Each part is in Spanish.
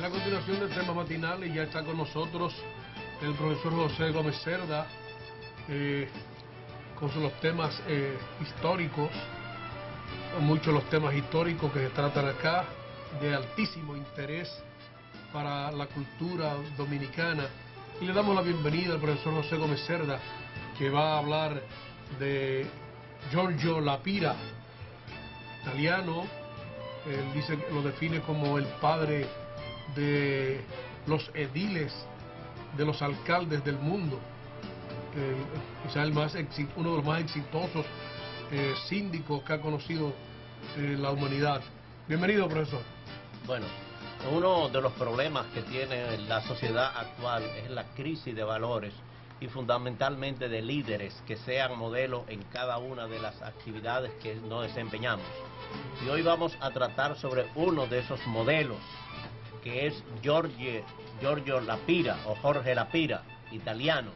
la continuación del tema matinal y ya está con nosotros el profesor José Gómez Cerda con los temas históricos, muchos los temas históricos que se tratan acá, de altísimo interés para la cultura dominicana. Y le damos la bienvenida al profesor José Gómez Cerda, que va a hablar de Giorgio La Pira, italiano. Él dice, lo define como el padre de los ediles, de los alcaldes del mundo, quizá uno de los más exitosos síndicos que ha conocido la humanidad. Bienvenido, profesor. Bueno, uno de los problemas que tiene la sociedad actual es la crisis de valores y fundamentalmente de líderes que sean modelos en cada una de las actividades que nos desempeñamos. Y hoy vamos a tratar sobre uno de esos modelos, que es Giorgio La Pira, o Jorge La Pira, italiano,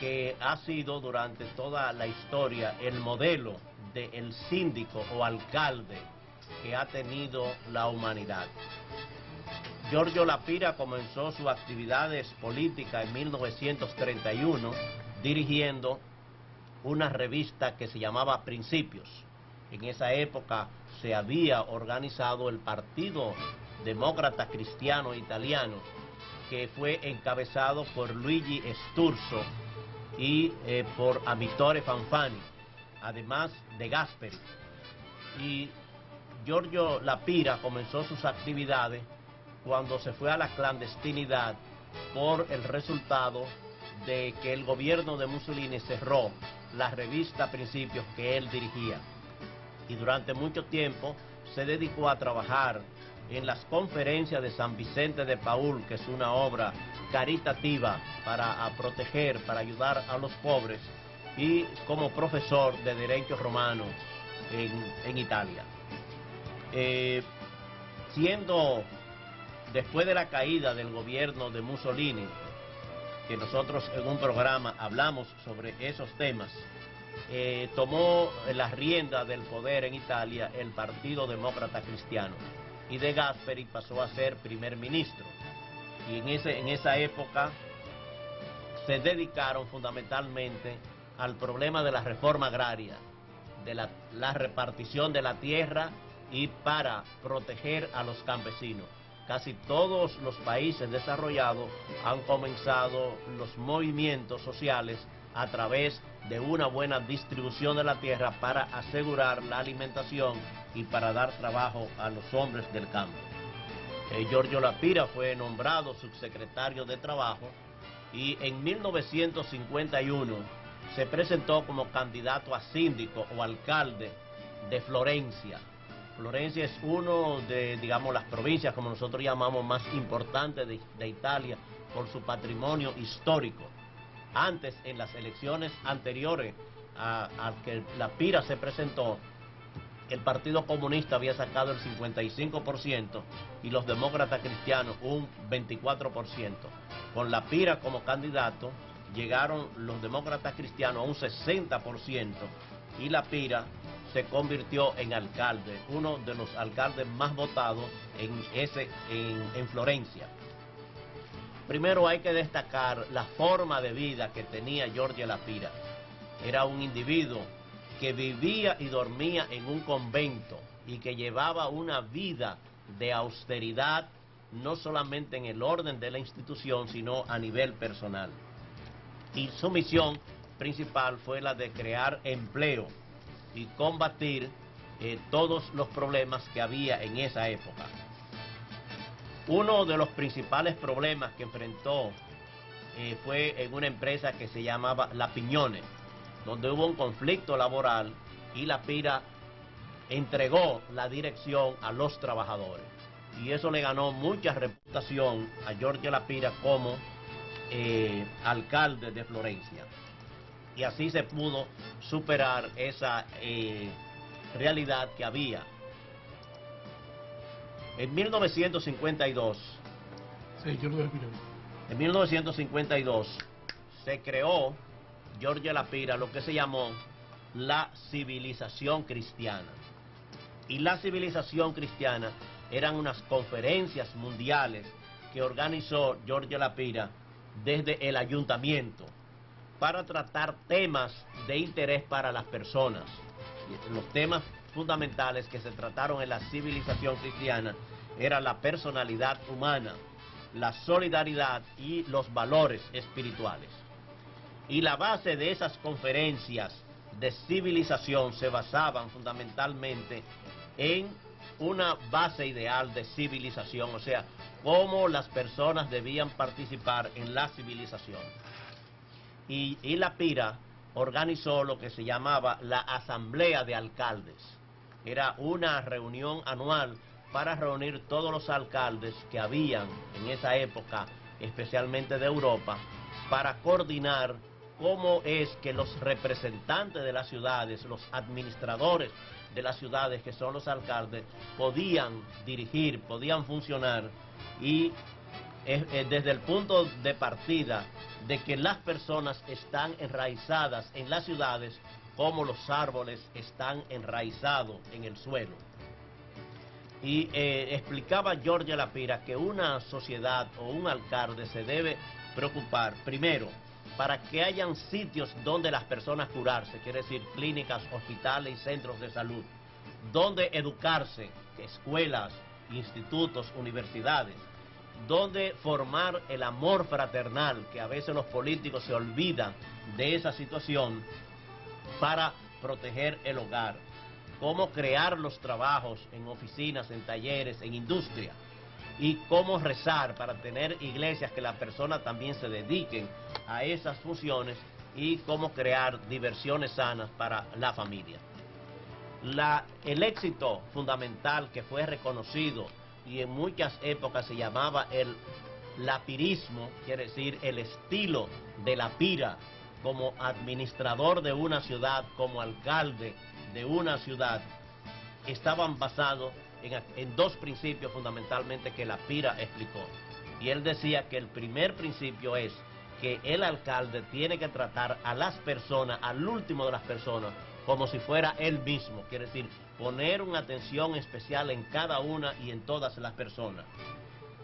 que ha sido durante toda la historia el modelo del síndico o alcalde que ha tenido la humanidad. Giorgio La Pira comenzó sus actividades políticas en 1931 dirigiendo una revista que se llamaba Principios. En esa época se había organizado el Partido Demócrata Cristiano Italiano, que fue encabezado por Luigi Sturzo y por Amitore Fanfani, además de Gasperi. Y Giorgio La Pira comenzó sus actividades cuando se fue a la clandestinidad por el resultado de que el gobierno de Mussolini cerró la revista Principios que él dirigía. Y durante mucho tiempo se dedicó a trabajar en las conferencias de San Vicente de Paúl, que es una obra caritativa para proteger, para ayudar a los pobres, y como profesor de Derecho Romano en Italia. Siendo después de la caída del gobierno de Mussolini, que nosotros en un programa hablamos sobre esos temas, tomó la rienda del poder en Italia el Partido Demócrata Cristiano, y de Gasperi pasó a ser primer ministro. Y en esa época se dedicaron fundamentalmente al problema de la reforma agraria, de la repartición de la tierra y para proteger a los campesinos. Casi todos los países desarrollados han comenzado los movimientos sociales a través de una buena distribución de la tierra para asegurar la alimentación y para dar trabajo a los hombres del campo. Giorgio La Pira fue nombrado subsecretario de Trabajo y en 1951 se presentó como candidato a síndico o alcalde de Florencia. Florencia es uno de, digamos, las provincias, como nosotros llamamos, más importantes de Italia por su patrimonio histórico. Antes, en las elecciones anteriores a que La Pira se presentó, el Partido Comunista había sacado el 55% y los demócratas cristianos un 24%. Con La Pira como candidato, llegaron los demócratas cristianos a un 60% y La Pira se convirtió en alcalde, uno de los alcaldes más votados en Florencia. Primero hay que destacar la forma de vida que tenía Giorgio La Pira. Era un individuo que vivía y dormía en un convento y que llevaba una vida de austeridad, no solamente en el orden de la institución, sino a nivel personal. Y su misión principal fue la de crear empleo y combatir todos los problemas que había en esa época. Uno de los principales problemas que enfrentó fue en una empresa que se llamaba La Piñone, donde hubo un conflicto laboral y La Pira entregó la dirección a los trabajadores. Y eso le ganó mucha reputación a Giorgio La Pira como alcalde de Florencia. Y así se pudo superar esa realidad que había. En 1952, en 1952 se creó Giorgio La Pira lo que se llamó la civilización cristiana. Y la civilización cristiana eran unas conferencias mundiales que organizó Giorgio Lapira desde el ayuntamiento para tratar temas de interés para las personas. Los temas fundamentales que se trataron en la civilización cristiana eran la personalidad humana, la solidaridad y los valores espirituales. Y la base de esas conferencias de civilización se basaban fundamentalmente en una base ideal de civilización, o sea, cómo las personas debían participar en la civilización. Y Lapira organizó lo que se llamaba la Asamblea de Alcaldes. Era una reunión anual para reunir todos los alcaldes que habían en esa época, especialmente de Europa, para coordinar cómo es que los representantes de las ciudades, los administradores de las ciudades, que son los alcaldes, podían dirigir, podían funcionar, y desde el punto de partida de que las personas están enraizadas en las ciudades como los árboles están enraizados en el suelo. Y explicaba Giorgio Lapira que una sociedad o un alcalde se debe preocupar primero para que hayan sitios donde las personas curarse, quiere decir clínicas, hospitales y centros de salud, donde educarse, escuelas, institutos, universidades, donde formar el amor fraternal, que a veces los políticos se olvidan de esa situación, para proteger el hogar, cómo crear los trabajos en oficinas, en talleres, en industria, y cómo rezar para tener iglesias que las personas también se dediquen a esas funciones, y cómo crear diversiones sanas para la familia. El éxito fundamental que fue reconocido y en muchas épocas se llamaba el lapirismo, quiere decir el estilo de Lapira como administrador de una ciudad, como alcalde de una ciudad, estaban basados en dos principios fundamentalmente que Lapira explicó. Y él decía que el primer principio es que el alcalde tiene que tratar a las personas, al último de las personas, como si fuera él mismo, quiere decir, poner una atención especial en cada una y en todas las personas,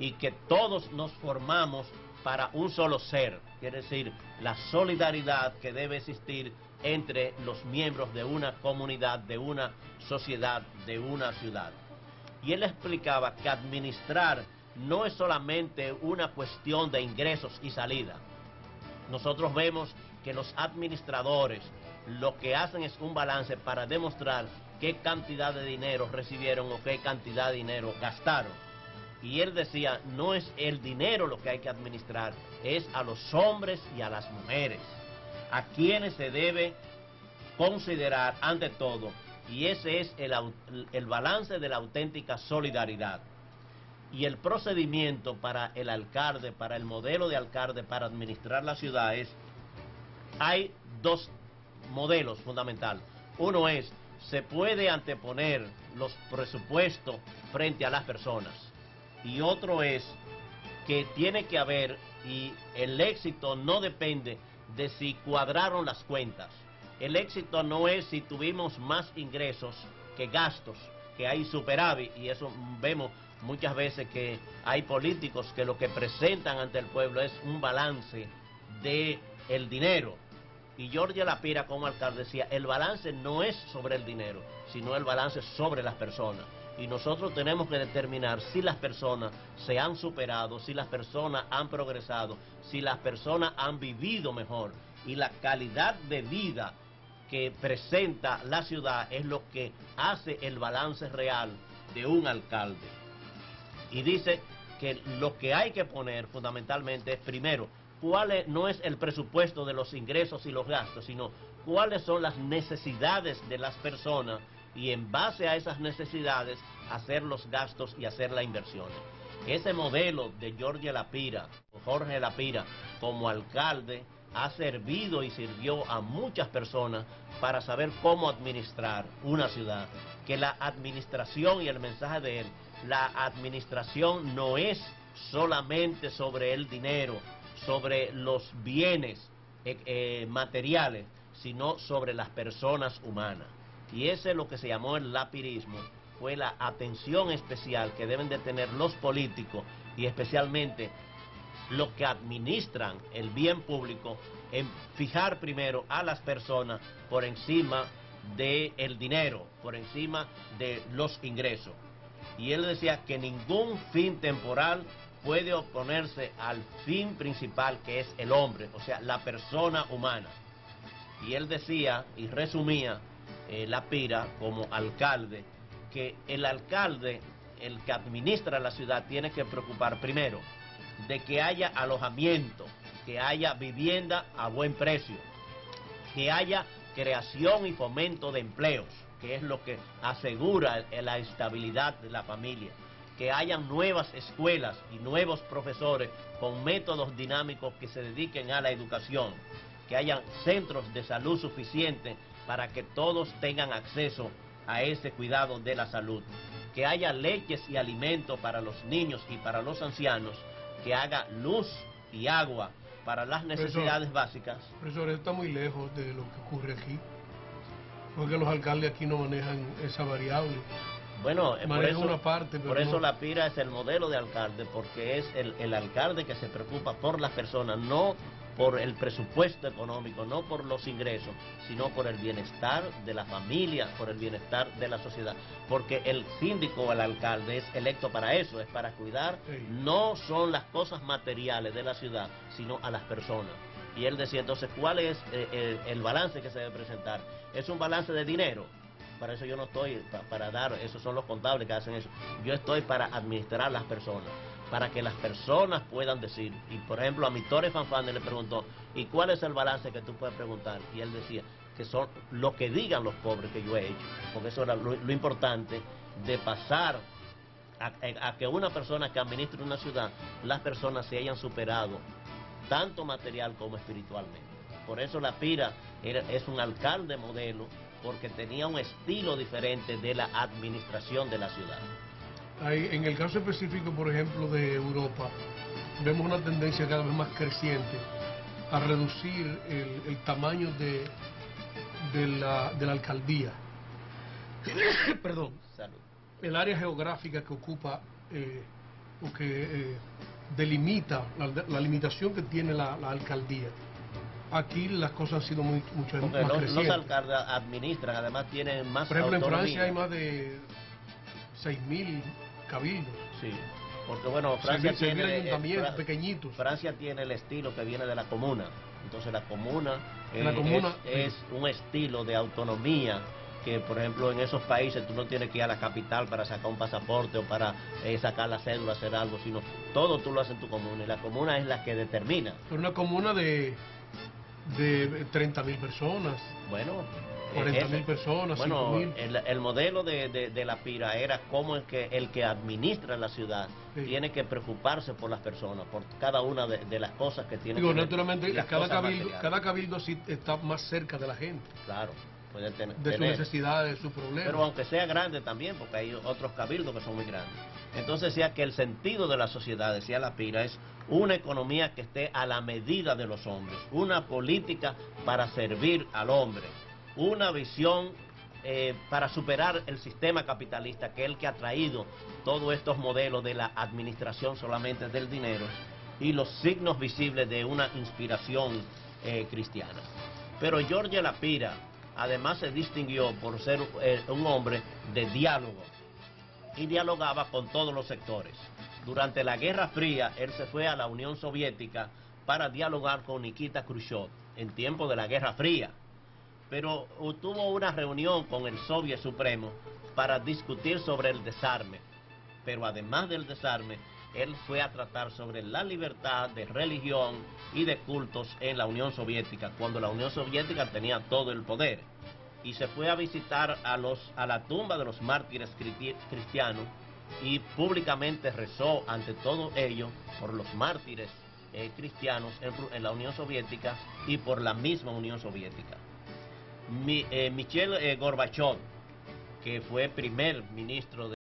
y que todos nos formamos para un solo ser, quiere decir, la solidaridad que debe existir entre los miembros de una comunidad, de una sociedad, de una ciudad. Y él explicaba que administrar no es solamente una cuestión de ingresos y salida. Nosotros vemos que los administradores lo que hacen es un balance para demostrar qué cantidad de dinero recibieron o qué cantidad de dinero gastaron. Y él decía, no es el dinero lo que hay que administrar, es a los hombres y a las mujeres, a quienes se debe considerar ante todo, y ese es el balance de la auténtica solidaridad. Y el procedimiento para el alcalde, para el modelo de alcalde para administrar la ciudad hay dos modelos fundamentales. Uno es, se puede anteponer los presupuestos frente a las personas. Y otro es que tiene que haber, y el éxito no depende de si cuadraron las cuentas. El éxito no es si tuvimos más ingresos que gastos, que hay superávit, y eso vemos muchas veces que hay políticos que lo que presentan ante el pueblo es un balance de el dinero. Y Giorgio Lapira como alcalde decía, el balance no es sobre el dinero, sino el balance sobre las personas. Y nosotros tenemos que determinar si las personas se han superado, si las personas han progresado, si las personas han vivido mejor. Y la calidad de vida que presenta la ciudad es lo que hace el balance real de un alcalde. Y dice que lo que hay que poner fundamentalmente es, primero, no es el presupuesto de los ingresos y los gastos, sino cuáles son las necesidades de las personas, y en base a esas necesidades hacer los gastos y hacer las inversiones. Ese modelo de Jorge Lapira como alcalde ha servido y sirvió a muchas personas para saber cómo administrar una ciudad, que la administración, y el mensaje de él, la administración no es solamente sobre el dinero, sobre los bienes materiales, sino sobre las personas humanas. Y ese es lo que se llamó el lapirismo, fue la atención especial que deben de tener los políticos y especialmente los que administran el bien público en fijar primero a las personas por encima del dinero, por encima de los ingresos. Y él decía que ningún fin temporal puede oponerse al fin principal, que es el hombre, o sea, la persona humana. Y él decía y resumía la Pira como alcalde, que el alcalde, el que administra la ciudad, tiene que preocupar primero de que haya alojamiento, que haya vivienda a buen precio, que haya creación y fomento de empleos, que es lo que asegura la estabilidad de la familia, que hayan nuevas escuelas y nuevos profesores con métodos dinámicos que se dediquen a la educación, que hayan centros de salud suficientes para que todos tengan acceso a ese cuidado de la salud, que haya leches y alimentos para los niños y para los ancianos, que haga luz y agua para las necesidades básicas. Profesor, eso está muy lejos de lo que ocurre aquí, porque los alcaldes aquí no manejan esa variable. Bueno, por eso no. la Pira es el modelo de alcalde, porque es el alcalde que se preocupa por las personas, no por el presupuesto económico, no por los ingresos, sino por el bienestar de la familia, por el bienestar de la sociedad. Porque el síndico o el alcalde es electo para eso, es para cuidar, no son las cosas materiales de la ciudad, sino a las personas. Y él decía, entonces, ¿cuál es el balance que se debe presentar? ¿Es un balance de dinero? Para eso yo no estoy para dar, esos son los contables que hacen eso. Yo estoy para administrar las personas, para que las personas puedan decir. Y por ejemplo, a mi Torres Fanfane le preguntó, ¿y cuál es el balance que tú puedes preguntar? Y él decía que son lo que digan los pobres que yo he hecho, porque eso era lo importante de pasar a que una persona que administre una ciudad, las personas se hayan superado, tanto material como espiritualmente. Por eso la Pira es un alcalde modelo, porque tenía un estilo diferente de la administración de la ciudad. En el caso específico, por ejemplo, de Europa, vemos una tendencia cada vez más creciente a reducir el tamaño de la alcaldía. Perdón. Salud. El área geográfica que ocupa o que delimita la limitación que tiene la alcaldía. Aquí las cosas han sido mucho más crecientes. Los alcaldes administran, además tienen más autonomía. Por ejemplo, en Francia hay más de 6.000 cabildos. Sí, porque bueno, Francia tiene ayuntamientos pequeñitos. Francia tiene el estilo que viene de la comuna. Entonces la comuna es un estilo de autonomía que, por ejemplo, en esos países tú no tienes que ir a la capital para sacar un pasaporte o para sacar la cédula, hacer algo, sino todo tú lo haces en tu comuna, y la comuna es la que determina. Pero una comuna de 30.000 personas. Bueno, 40.000 personas, bueno, 5.000. el modelo de la Pira era como el que administra la ciudad tiene que preocuparse por las personas, por cada una de las cosas que tiene. Digo, naturalmente, cada cabildo sí está más cerca de la gente. Claro, puede tener. De sus necesidades, de sus problemas. Pero aunque sea grande también, porque hay otros cabildos que son muy grandes. Entonces decía que el sentido de la sociedad, decía la Pira, es una economía que esté a la medida de los hombres, una política para servir al hombre, una visión para superar el sistema capitalista, que es el que ha traído todos estos modelos de la administración solamente del dinero y los signos visibles de una inspiración cristiana. Pero Jorge La Pira además se distinguió por ser un hombre de diálogo, y dialogaba con todos los sectores. Durante la Guerra Fría, él se fue a la Unión Soviética para dialogar con Nikita Khrushchev en tiempo de la Guerra Fría. Pero tuvo una reunión con el Soviet Supremo para discutir sobre el desarme. Pero además del desarme, él fue a tratar sobre la libertad de religión y de cultos en la Unión Soviética, cuando la Unión Soviética tenía todo el poder. Y se fue a visitar a la tumba de los mártires cristianos y públicamente rezó ante todo ello por los mártires cristianos en la Unión Soviética y por la misma Unión Soviética. Michel Gorbachev, que fue primer ministro